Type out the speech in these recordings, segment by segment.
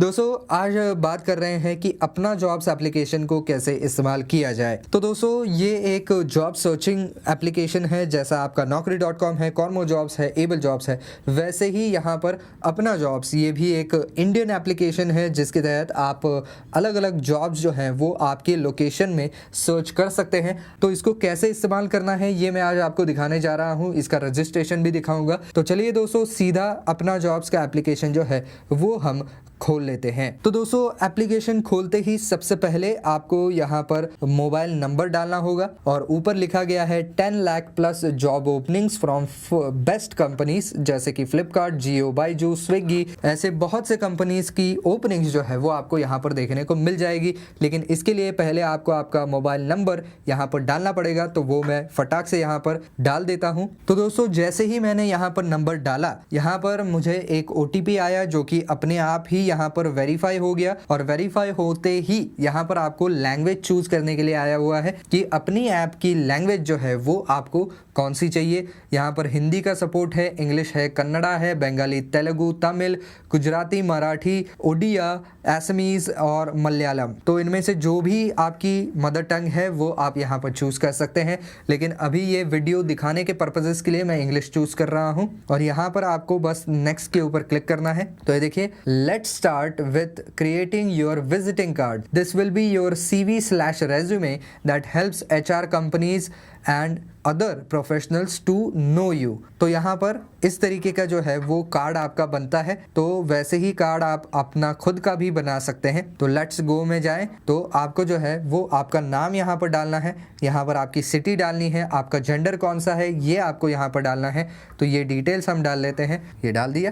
दोस्तों आज बात कर रहे हैं कि अपना जॉब्स एप्लीकेशन को कैसे इस्तेमाल किया जाए। तो दोस्तों ये एक जॉब सर्चिंग एप्लीकेशन है, जैसा आपका naukri.com है, कॉर्मो जॉब्स है, एबल जॉब्स है, वैसे ही यहाँ पर अपना जॉब्स ये भी एक इंडियन एप्लीकेशन है जिसके तहत आप अलग अलग जॉब्स जो हैं वो आपके लोकेशन में सर्च कर सकते हैं। तो इसको कैसे इस्तेमाल करना है ये मैं आज आपको दिखाने जा रहा हूँ, इसका रजिस्ट्रेशन भी दिखाऊंगा। तो चलिए दोस्तों सीधा अपना जॉब्स का एप्लीकेशन जो है वो हम खोल लेते हैं। तो दोस्तों एप्लीकेशन खोलते ही सबसे पहले आपको यहाँ पर मोबाइल नंबर डालना होगा और ऊपर लिखा गया है 10 lakh plus job openings from best companies, जैसे कि फ्लिपकार्ट, जियो, बायजू, स्विगी, ऐसे बहुत से कंपनीज की ओपनिंग्स जो है वो आपको यहाँ पर देखने को मिल जाएगी। लेकिन इसके लिए पहले आपको आपका मोबाइल नंबर यहाँ पर डालना पड़ेगा, तो वो मैं फटाक से यहाँ पर डाल देता हूँ। तो दोस्तों जैसे ही मैंने यहाँ पर नंबर डाला, यहाँ पर मुझे एक OTP आया जो कि अपने आप ही यहाँ पर वेरीफाई हो गया और वेरीफाई होते ही यहाँ पर आपको लैंग्वेज चूज करने के लिए आया हुआ है कि अपनी ऐप की लैंग्वेज जो है वो आपको कौन सी चाहिए। यहाँ पर हिंदी का सपोर्ट है, इंग्लिश है, कन्नड़ा है, बंगाली, तेलुगु, तमिल, गुजराती, मराठी, ओडिया, असमीज और मलयालम। तो इनमें से जो भी आपकी मदर टंग है वो आप यहाँ पर चूज कर सकते हैं। लेकिन अभी ये वीडियो दिखाने के पर्पजेस के लिए मैं इंग्लिश चूज कर रहा हूँ और यहाँ पर आपको बस नेक्स्ट के ऊपर क्लिक करना है। तो ये देखिए, let's start with creating your visiting card. This will be your CV/resume that helps HR companies and other professionals to know you. तो यहाँ पर इस तरीके का जो है वो कार्ड आपका बनता है। तो वैसे ही कार्ड आप अपना खुद का भी बना सकते हैं। तो लेट्स गो में जाएं तो आपको जो है वो आपका नाम यहाँ पर डालना है, यहाँ पर आपकी सिटी डालनी है, आपका जेंडर कौन सा है ये आपको यहाँ पर डालना है। तो ये डिटेल्स हम डाल लेते हैं, ये डाल दिया।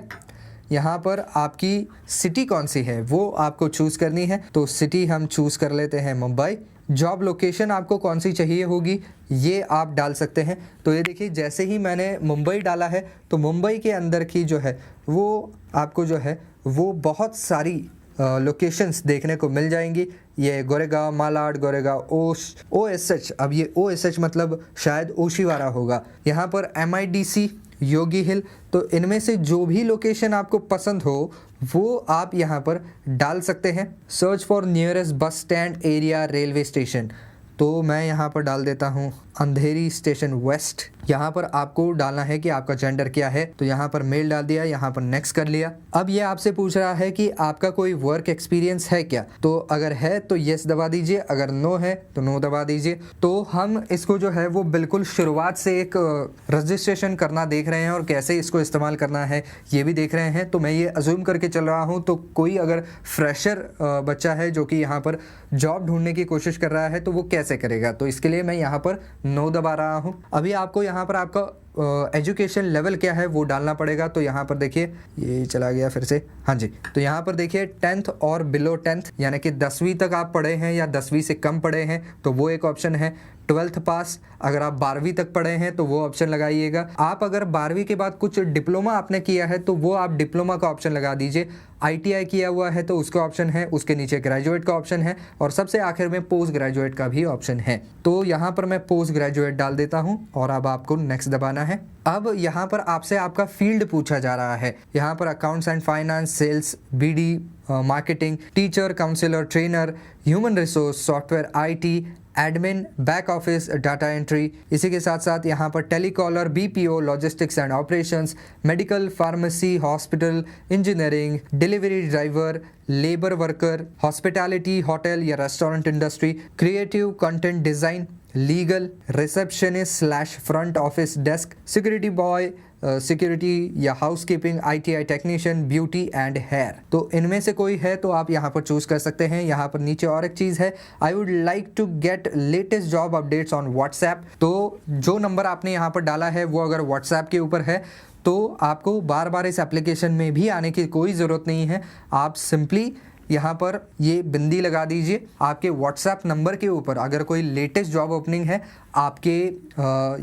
यहाँ पर आपकी सिटी कौन सी है वो आपको चूज़ करनी है। तो सिटी हम चूज़ कर लेते हैं मुंबई। जॉब लोकेशन आपको कौन सी चाहिए होगी ये आप डाल सकते हैं। तो ये देखिए, जैसे ही मैंने मुंबई डाला है तो मुंबई के अंदर की जो है वो आपको जो है वो बहुत सारी लोकेशंस देखने को मिल जाएंगी। ये गोरेगांव, मालाड, गोरेगांव, OSH, अब ये OSH मतलब शायद ओशीवारा होगा। यहाँ पर MIDC, योगी हिल। तो इनमें से जो भी लोकेशन आपको पसंद हो वो आप यहाँ पर डाल सकते हैं। Search for nearest bus stand area railway station, तो मैं यहाँ पर डाल देता हूँ अंधेरी स्टेशन वेस्ट। यहाँ पर आपको डालना है कि आपका जेंडर क्या है। तो यहाँ पर मेल डाल दिया, यहाँ पर नेक्स्ट कर लिया। अब ये आपसे पूछ रहा है कि आपका कोई वर्क एक्सपीरियंस है क्या। तो अगर है तो यस दबा दीजिए, अगर नो है तो नो दबा दीजिए। तो हम इसको जो है वो बिल्कुल शुरुआत से एक रजिस्ट्रेशन करना देख रहे हैं और कैसे इसको इस्तेमाल करना है ये भी देख रहे हैं। तो मैं ये अज्यूम करके चल रहा हूँ, तो कोई अगर फ्रेशर बच्चा है जो कि यहाँ पर जॉब ढूंढने की कोशिश कर रहा है तो वो कैसे करेगा। तो इसके लिए मैं यहाँ पर नो दबा रहा हूँ। अभी आपको यहाँ पर आपका एजुकेशन लेवल क्या है वो डालना पड़ेगा। तो यहाँ पर देखिए, ये चला गया फिर से, हाँ जी। तो यहाँ पर देखिए 10th और बिलो 10th, यानी कि 10वीं तक आप पढ़े हैं या 10वीं से कम पढ़े हैं तो वो एक ऑप्शन है। 12th पास, अगर आप 12वीं तक पढ़े हैं तो वो ऑप्शन लगाइएगा। आप अगर 12वीं के बाद कुछ डिप्लोमा आपने किया है तो वो आप डिप्लोमा का ऑप्शन लगा दीजिए। ITI किया हुआ है तो उसका ऑप्शन है, उसके नीचे ग्रेजुएट का ऑप्शन है और सबसे आखिर में पोस्ट ग्रेजुएट का भी ऑप्शन है। तो यहाँ पर मैं पोस्ट ग्रेजुएट डाल देता हूँ और अब आपको नेक्स्ट दबाना है। अब यहाँ पर आपसे आपका फील्ड पूछा जा रहा है। यहाँ पर accounts and finance, sales, BD, marketing, teacher, counsellor, trainer, human resource, software, IT, admin, back office, data entry. इसी के साथ साथ यहाँ पर telecaller, BPO, logistics and operations, medical, pharmacy, hospital, engineering, delivery driver, labour worker, hospitality, hotel या restaurant industry, creative, content design, legal, receptionist / front office desk, security boy, security या housekeeping, ITI technician, beauty and hair. तो इनमें से कोई है तो आप यहाँ पर चूज कर सकते हैं। यहाँ पर नीचे और एक चीज़ है, I would like to get latest job updates on WhatsApp। तो जो नंबर आपने यहाँ पर डाला है वो अगर WhatsApp के ऊपर है तो आपको बार बार इस एप्लीकेशन में भी आने की कोई ज़रूरत नहीं है। आप सिंपली यहाँ पर ये बिंदी लगा दीजिए। आपके WhatsApp नंबर के ऊपर अगर कोई लेटेस्ट जॉब ओपनिंग है आपके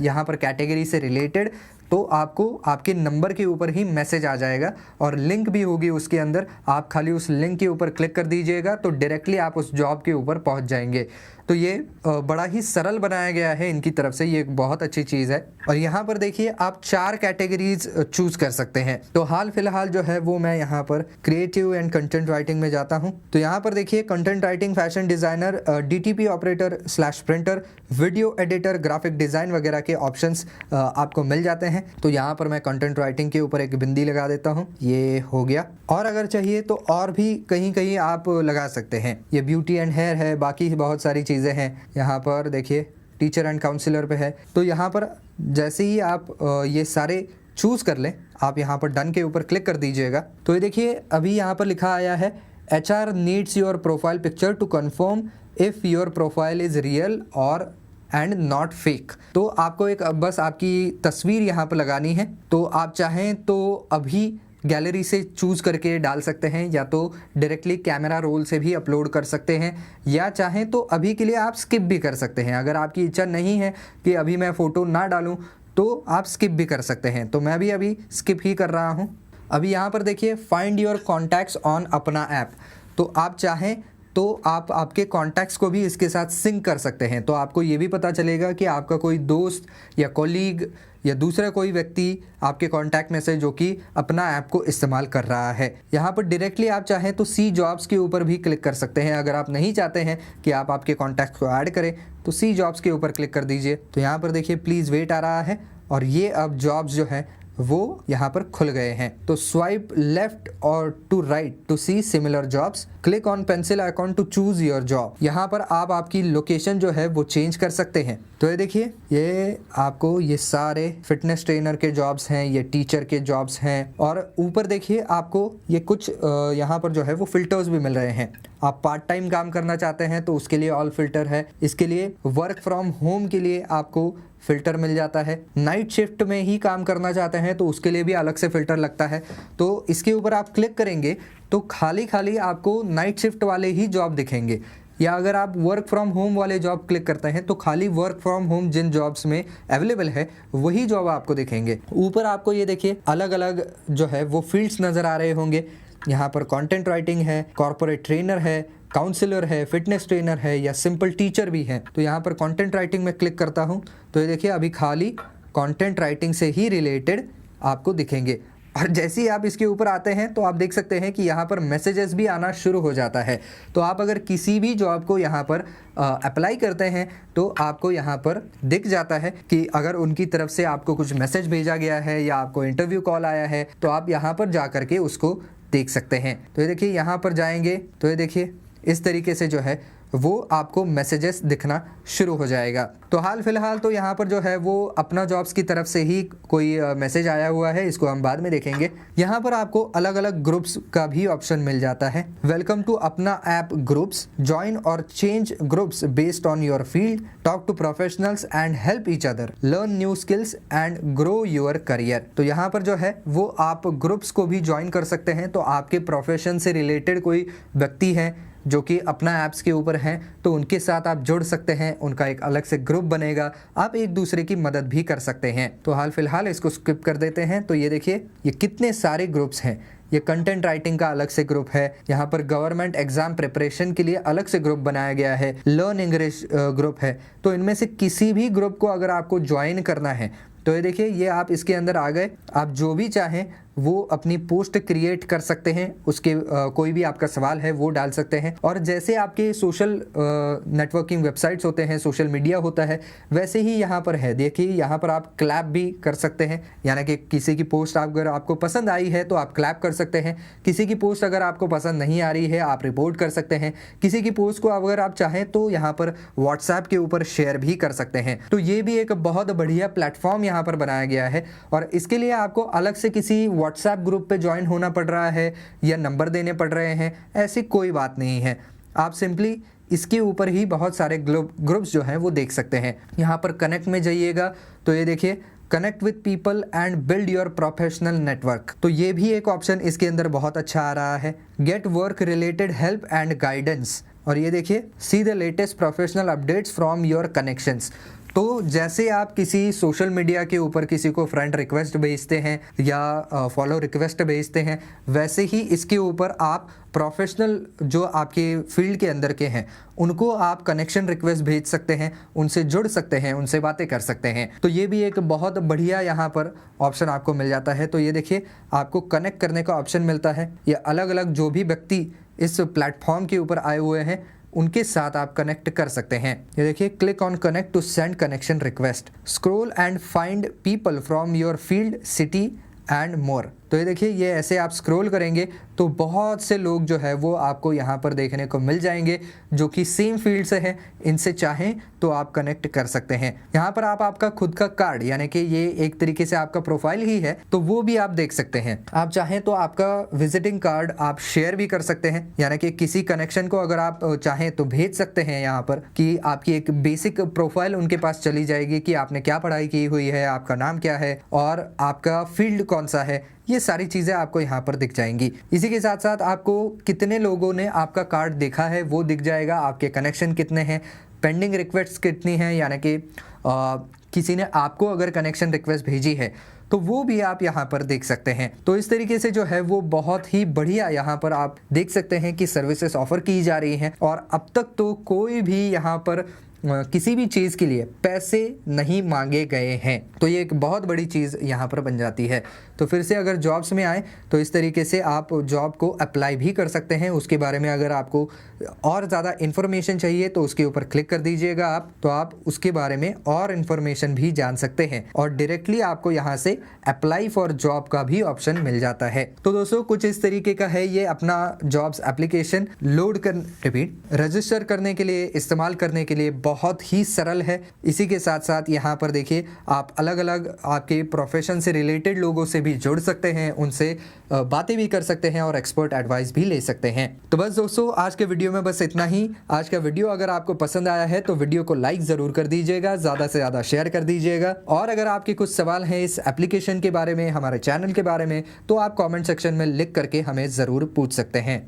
यहाँ पर कैटेगरी से रिलेटेड तो आपको आपके नंबर के ऊपर ही मैसेज आ जाएगा और लिंक भी होगी उसके अंदर। आप खाली उस लिंक के ऊपर क्लिक कर दीजिएगा तो डायरेक्टली आप उस जॉब के ऊपर पहुंच जाएंगे। तो ये बड़ा ही सरल बनाया गया है इनकी तरफ से, ये एक बहुत अच्छी चीज़ है। और यहाँ पर देखिए आप 4 कैटेगरीज चूज कर सकते हैं। तो हाल फिलहाल जो है वो मैं यहाँ पर क्रिएटिव एंड कंटेंट राइटिंग में जाता हूँ। तो यहाँ पर देखिए content writing, fashion designer, DTP operator / printer, video editor, graphic design वगैरह के ऑप्शंस आपको मिल जाते हैं। तो यहाँ पर मैं कंटेंट राइटिंग के ऊपर एक बिंदी लगा देता हूँ, ये हो गया। और अगर चाहिए तो और भी कहीं कहीं आप लगा सकते हैं। ये ब्यूटी एंड हेयर है, बाकी बहुत सारी चीज़ें हैं। यहाँ पर देखिए टीचर एंड काउंसलर पे है। तो यहाँ पर जैसे ही आप ये सारे चूज़ कर लें, आप यहाँ पर डन के ऊपर क्लिक कर दीजिएगा। तो ये देखिए अभी यहाँ पर लिखा आया है HR needs your profile picture to confirm if your profile is real और एंड नॉट फेक। तो आपको एक बस आपकी तस्वीर यहाँ पर लगानी है। तो आप चाहें तो अभी गैलरी से चूज़ करके डाल सकते हैं, या तो डायरेक्टली कैमरा रोल से भी अपलोड कर सकते हैं, या चाहें तो अभी के लिए आप स्किप भी कर सकते हैं। अगर आपकी इच्छा नहीं है कि अभी मैं फ़ोटो ना डालूं तो आप स्किप भी कर सकते हैं। तो मैं भी अभी स्किप ही कर रहा हूं। अभी यहाँ पर देखिए फाइंड योर कॉन्टैक्ट्स ऑन अपना ऐप। तो आप चाहें तो आप आपके कॉन्टैक्ट्स को भी इसके साथ सिंक कर सकते हैं। तो आपको ये भी पता चलेगा कि आपका कोई दोस्त या कॉलीग या दूसरा कोई व्यक्ति आपके कॉन्टैक्ट में से जो कि अपना ऐप को इस्तेमाल कर रहा है। यहाँ पर डायरेक्टली आप चाहें तो सी जॉब्स के ऊपर भी क्लिक कर सकते हैं। अगर आप नहीं चाहते हैं कि आप आपके कॉन्टैक्ट को ऐड करें तो सी जॉब्स के ऊपर क्लिक कर दीजिए। तो यहाँ पर देखिए प्लीज़ वेट आ रहा है और ये अब जॉब्स जो है वो यहाँ पर खुल गए हैं। तो स्वाइप लेफ्ट और to right to see similar jobs, click on pencil icon to choose your job. यहाँ पर आप आपकी लोकेशन जो है वो चेंज कर सकते हैं। तो ये देखिए ये आपको ये सारे फिटनेस ट्रेनर के जॉब्स हैं, ये टीचर के जॉब्स हैं, और ऊपर देखिए आपको ये कुछ यहाँ पर जो है वो फिल्टर्स भी मिल रहे हैं। आप पार्ट टाइम काम करना चाहते हैं तो उसके लिए ऑल फिल्टर है। इसके लिए वर्क फ्रॉम होम के लिए आपको फ़िल्टर मिल जाता है। नाइट शिफ्ट में ही काम करना चाहते हैं तो उसके लिए भी अलग से फ़िल्टर लगता है। तो इसके ऊपर आप क्लिक करेंगे तो खाली आपको नाइट शिफ्ट वाले ही जॉब दिखेंगे, या अगर आप वर्क फ्रॉम होम वाले जॉब क्लिक करते हैं तो खाली वर्क फ्रॉम होम जिन जॉब्स में अवेलेबल है वही जॉब आपको दिखेंगे। ऊपर आपको ये देखिए अलग अलग जो है वो फील्ड्स नज़र आ रहे होंगे। यहाँ पर कंटेंट राइटिंग है, कॉर्पोरेट ट्रेनर है, काउंसलर है, फिटनेस ट्रेनर है, या सिंपल टीचर भी है। तो यहाँ पर कंटेंट राइटिंग में क्लिक करता हूँ तो ये देखिए अभी खाली कंटेंट राइटिंग से ही रिलेटेड आपको दिखेंगे। और जैसे ही आप इसके ऊपर आते हैं तो आप देख सकते हैं कि यहाँ पर मैसेजेस भी आना शुरू हो जाता है। तो आप अगर किसी भी जॉब को यहाँ पर अप्लाई करते हैं तो आपको यहाँ पर दिख जाता है कि अगर उनकी तरफ से आपको कुछ मैसेज भेजा गया है या आपको इंटरव्यू कॉल आया है तो आप यहाँ पर जा करके उसको देख सकते हैं। तो ये देखिए यहाँ पर जाएंगे तो ये देखिए इस तरीके से जो है वो आपको मैसेजेस दिखना शुरू हो जाएगा। तो हाल फिलहाल तो यहाँ पर जो है वो अपना जॉब्स की तरफ से ही कोई मैसेज आया हुआ है, इसको हम बाद में देखेंगे। यहाँ पर आपको अलग अलग ग्रुप्स का भी ऑप्शन मिल जाता है। Welcome to Apna app groups, join और change groups based on your field, talk to professionals and help each other, learn new skills and grow your career. तो यहाँ पर जो है वो आप ग्रुप्स को भी ज्वाइन कर सकते हैं। तो आपके प्रोफेशन से रिलेटेड कोई व्यक्ति है जो कि अपना ऐप्स के ऊपर हैं तो उनके साथ आप जुड़ सकते हैं, उनका एक अलग से ग्रुप बनेगा, आप एक दूसरे की मदद भी कर सकते हैं। तो हाल फिलहाल इसको स्किप कर देते हैं। तो ये देखिए ये कितने सारे ग्रुप्स हैं। ये कंटेंट राइटिंग का अलग से ग्रुप है, यहाँ पर गवर्नमेंट एग्जाम प्रिपरेशन के लिए अलग से ग्रुप बनाया गया है, लर्न इंग्लिश ग्रुप है। तो इनमें से किसी भी ग्रुप को अगर आपको ज्वाइन करना है तो ये देखिए ये आप इसके अंदर आ गए। आप जो भी चाहें वो अपनी पोस्ट क्रिएट कर सकते हैं, उसके कोई भी आपका सवाल है वो डाल सकते हैं। और जैसे आपके सोशल नेटवर्किंग वेबसाइट्स होते हैं, सोशल मीडिया होता है, वैसे ही यहाँ पर है। देखिए यहाँ पर आप क्लैप भी कर सकते हैं, यानी कि किसी की पोस्ट अगर आपको पसंद आई है तो आप क्लैप कर सकते हैं। किसी की पोस्ट अगर आपको पसंद नहीं आ रही है आप रिपोर्ट कर सकते हैं। किसी की पोस्ट को अगर आप चाहें तो यहाँ पर व्हाट्सएप के ऊपर शेयर भी कर सकते हैं। तो ये भी एक बहुत बढ़िया प्लेटफॉर्म यहाँ पर बनाया गया है। और इसके लिए आपको अलग से किसी व्हाट्सएप ग्रुप पे ज्वाइन होना पड़ रहा है या नंबर देने पड़ रहे हैं, ऐसी कोई बात नहीं है। आप सिंपली इसके ऊपर ही बहुत सारे ग्रुप्स जो हैं वो देख सकते हैं। यहाँ पर कनेक्ट में जाइएगा तो ये देखिए connect with people and build your professional network. तो ये भी एक ऑप्शन इसके अंदर बहुत अच्छा आ रहा है। Get work related help and guidance, और ये देखिए see the latest professional updates from your connections. तो जैसे आप किसी सोशल मीडिया के ऊपर किसी को फ्रेंड रिक्वेस्ट भेजते हैं या फॉलो रिक्वेस्ट भेजते हैं, वैसे ही इसके ऊपर आप प्रोफेशनल जो आपके फील्ड के अंदर के हैं उनको आप कनेक्शन रिक्वेस्ट भेज सकते हैं, उनसे जुड़ सकते हैं, उनसे बातें कर सकते हैं। तो ये भी एक बहुत बढ़िया यहाँ पर ऑप्शन आपको मिल जाता है। तो ये देखिए, आपको कनेक्ट करने का ऑप्शन मिलता है। ये अलग अलग जो भी व्यक्ति इस प्लेटफॉर्म के ऊपर आए हुए हैं उनके साथ आप कनेक्ट कर सकते हैं। ये देखिए, click on connect to send connection request, scroll and find people from your field, city and more. तो ये देखिए, ये ऐसे आप स्क्रॉल करेंगे तो बहुत से लोग जो है वो आपको यहाँ पर देखने को मिल जाएंगे जो कि सेम फील्ड से हैं। इनसे चाहें तो आप कनेक्ट कर सकते हैं। यहाँ पर आप आपका खुद का कार्ड, यानी कि ये एक तरीके से आपका प्रोफाइल ही है, तो वो भी आप देख सकते हैं। आप चाहें तो आपका विजिटिंग कार्ड आप शेयर भी कर सकते हैं, यानी कि किसी कनेक्शन को अगर आप चाहें तो भेज सकते हैं यहाँ पर, कि आपकी एक बेसिक प्रोफाइल उनके पास चली जाएगी कि आपने क्या पढ़ाई की हुई है, आपका नाम क्या है और आपका फील्ड कौन सा है। ये सारी चीज़ें आपको यहाँ पर दिख जाएंगी। इसी के साथ साथ आपको कितने लोगों ने आपका कार्ड देखा है वो दिख जाएगा, आपके कनेक्शन कितने हैं, पेंडिंग रिक्वेस्ट कितनी हैं, यानी कि किसी ने आपको अगर कनेक्शन रिक्वेस्ट भेजी है तो वो भी आप यहाँ पर देख सकते हैं। तो इस तरीके से जो है वो बहुत ही बढ़िया यहाँ पर आप देख सकते हैं कि सर्विसेज ऑफर की जा रही हैं। और अब तक तो कोई भी यहाँ पर किसी भी चीज़ के लिए पैसे नहीं मांगे गए हैं। तो ये एक बहुत बड़ी चीज़ यहाँ पर बन जाती है। तो फिर से अगर जॉब्स में आए तो इस तरीके से आप जॉब को अप्लाई भी कर सकते हैं। उसके बारे में अगर आपको और ज़्यादा इन्फॉर्मेशन चाहिए तो उसके ऊपर क्लिक कर दीजिएगा आप, तो आप उसके बारे में और इन्फॉर्मेशन भी जान सकते हैं और डायरेक्टली आपको यहाँ से अप्लाई फॉर जॉब का भी ऑप्शन मिल जाता है। तो दोस्तों, कुछ इस तरीके का है ये अपना जॉब्स एप्लीकेशन लोड कर रजिस्टर करने के लिए, इस्तेमाल करने के लिए बहुत ही सरल है। इसी के साथ साथ यहाँ पर देखिए, आप अलग अलग आपके प्रोफेशन से रिलेटेड लोगों से भी जुड़ सकते हैं, उनसे बातें भी कर सकते हैं और एक्सपर्ट एडवाइस भी ले सकते हैं। तो बस दोस्तों, आज के वीडियो में बस इतना ही। आज का वीडियो अगर आपको पसंद आया है तो वीडियो को लाइक ज़रूर कर दीजिएगा, ज़्यादा से ज़्यादा शेयर कर दीजिएगा। और अगर आपके कुछ सवाल हैं इस एप्लीकेशन के बारे में, हमारे चैनल के बारे में, तो आप कॉमेंट सेक्शन में लिख करके हमें ज़रूर पूछ सकते हैं।